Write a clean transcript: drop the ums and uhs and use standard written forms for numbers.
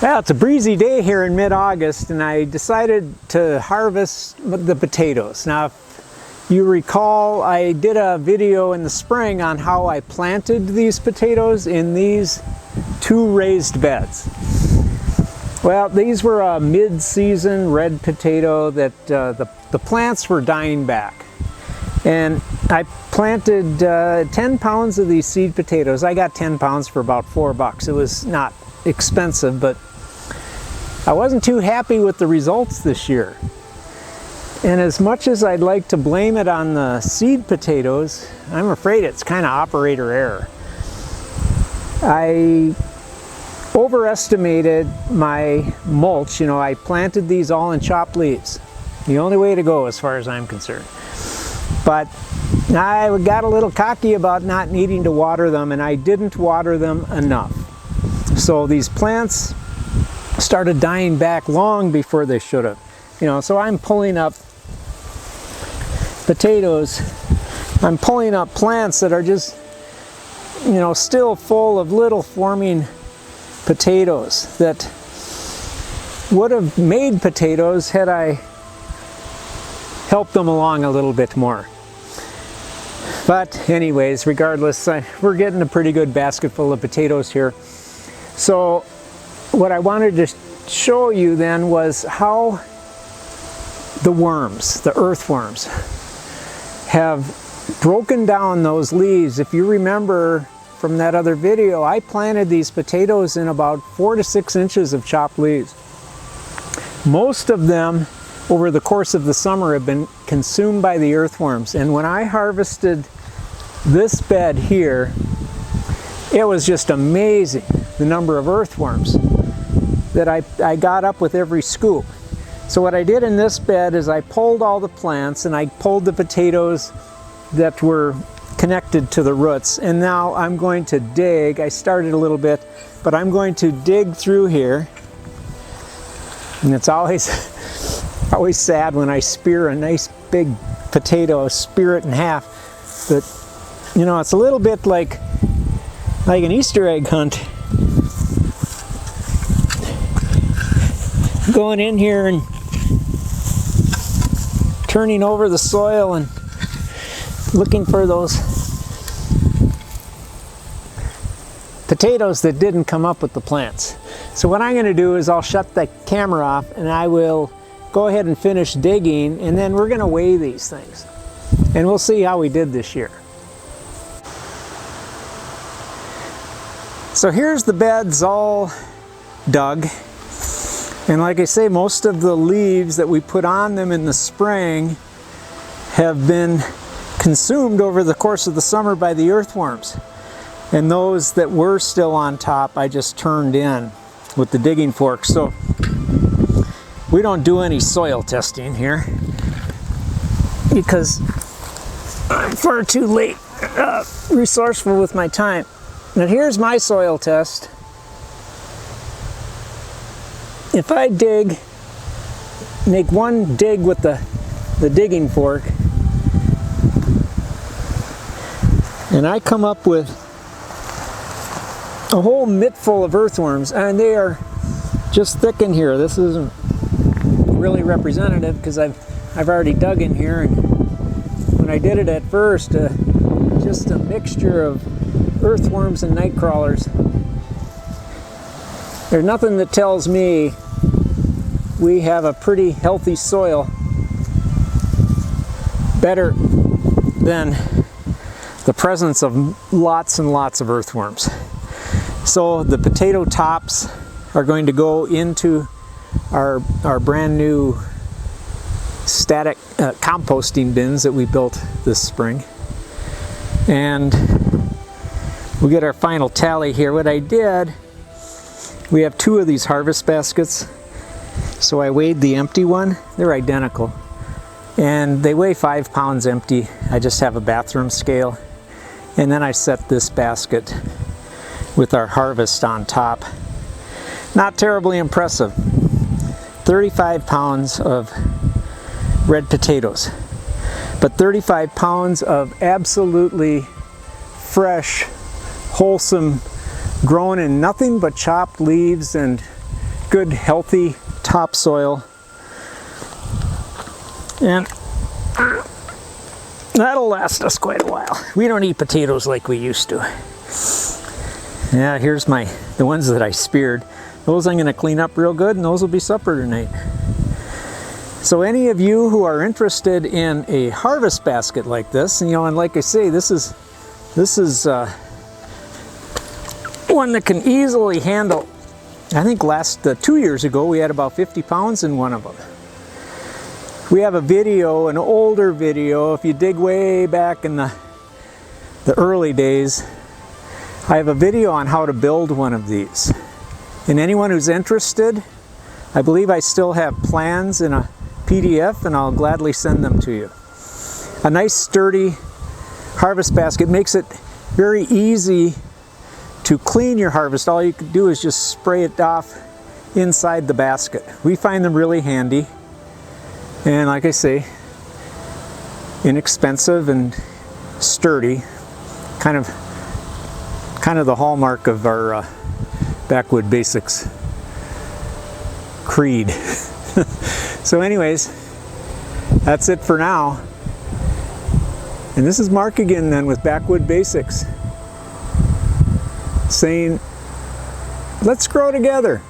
Well, it's a breezy day here in mid-August, and I decided to harvest the potatoes. Now, if you recall, I did a video in the spring on how I planted these potatoes in these two raised beds. Well, these were a mid-season red potato that the plants were dying back. And I planted 10 pounds of these seed potatoes. I got 10 pounds for about $4. It was not expensive, but I wasn't too happy with the results this year. And as much as I'd like to blame it on the seed potatoes, I'm afraid it's kind of operator error. I overestimated my mulch. You know, I planted these all in chopped leaves. The only way to go as far as I'm concerned. But I got a little cocky about not needing to water them, and I didn't water them enough. So these plants started dying back long before they should have. You know, so I'm pulling up potatoes, I'm pulling up plants that are just, you know, still full of little forming potatoes that would have made potatoes had I helped them along a little bit more. But anyways, regardless, we're getting a pretty good basket full of potatoes here. So what I wanted to show you then was how the worms, the earthworms, have broken down those leaves. If you remember from that other video, I planted these potatoes in about 4 to 6 inches of chopped leaves. Most of them over the course of the summer have been consumed by the earthworms, and when I harvested this bed here, it was just amazing the number of earthworms that I got up with every scoop. So what I did in this bed is I pulled all the plants and I pulled the potatoes that were connected to the roots, and now I'm going to dig. I started a little bit, but I'm going to dig through here, and it's always sad when I spear a nice big potato, spear it in half. But you know, it's a little bit like an Easter egg hunt. Going in here and turning over the soil and looking for those potatoes that didn't come up with the plants. So what I'm going to do is I'll shut the camera off and I will go ahead and finish digging, and then we're going to weigh these things and we'll see how we did this year. So here's the beds all dug, and like I say, most of the leaves that we put on them in the spring have been consumed over the course of the summer by the earthworms, and those that were still on top I just turned in with the digging fork. So we don't do any soil testing here because I'm far too resourceful with my time. Now here's my soil test. If I make one dig with the digging fork, and I come up with a whole mitt full of earthworms, and they are just thick in here. This isn't really representative because I've already dug in here, and when I did it at first, just a mixture of earthworms and night crawlers. There's nothing that tells me we have a pretty healthy soil better than the presence of lots and lots of earthworms. So the potato tops are going to go into our brand new static composting bins that we built this spring, and we'll get our final tally here. What I did, we have 2 of these harvest baskets, so I weighed the empty one. They're identical, and they weigh 5 pounds empty. I just have a bathroom scale, and then I set this basket with our harvest on top. Not terribly impressive. 35 pounds of red potatoes, but 35 pounds of absolutely fresh, wholesome, grown in nothing but chopped leaves and good, healthy topsoil. And that'll last us quite a while. We don't eat potatoes like we used to. Yeah, here's the ones that I speared. Those I'm going to clean up real good, and those will be supper tonight. So any of you who are interested in a harvest basket like this, and, and like I say, this is one that can easily handle, I think 2 years ago we had about 50 pounds in one of them. We have a video, an older video, if you dig way back in the early days, I have a video on how to build one of these. And anyone who's interested, I believe I still have plans in a PDF, and I'll gladly send them to you. A nice sturdy harvest basket makes it very easy to clean your harvest. All you can do is just spray it off inside the basket. We find them really handy, and like I say, inexpensive and sturdy, kind of the hallmark of our Backwood Basics creed. So anyways, that's it for now. And this is Mark again then with Backwood Basics, saying, let's grow together.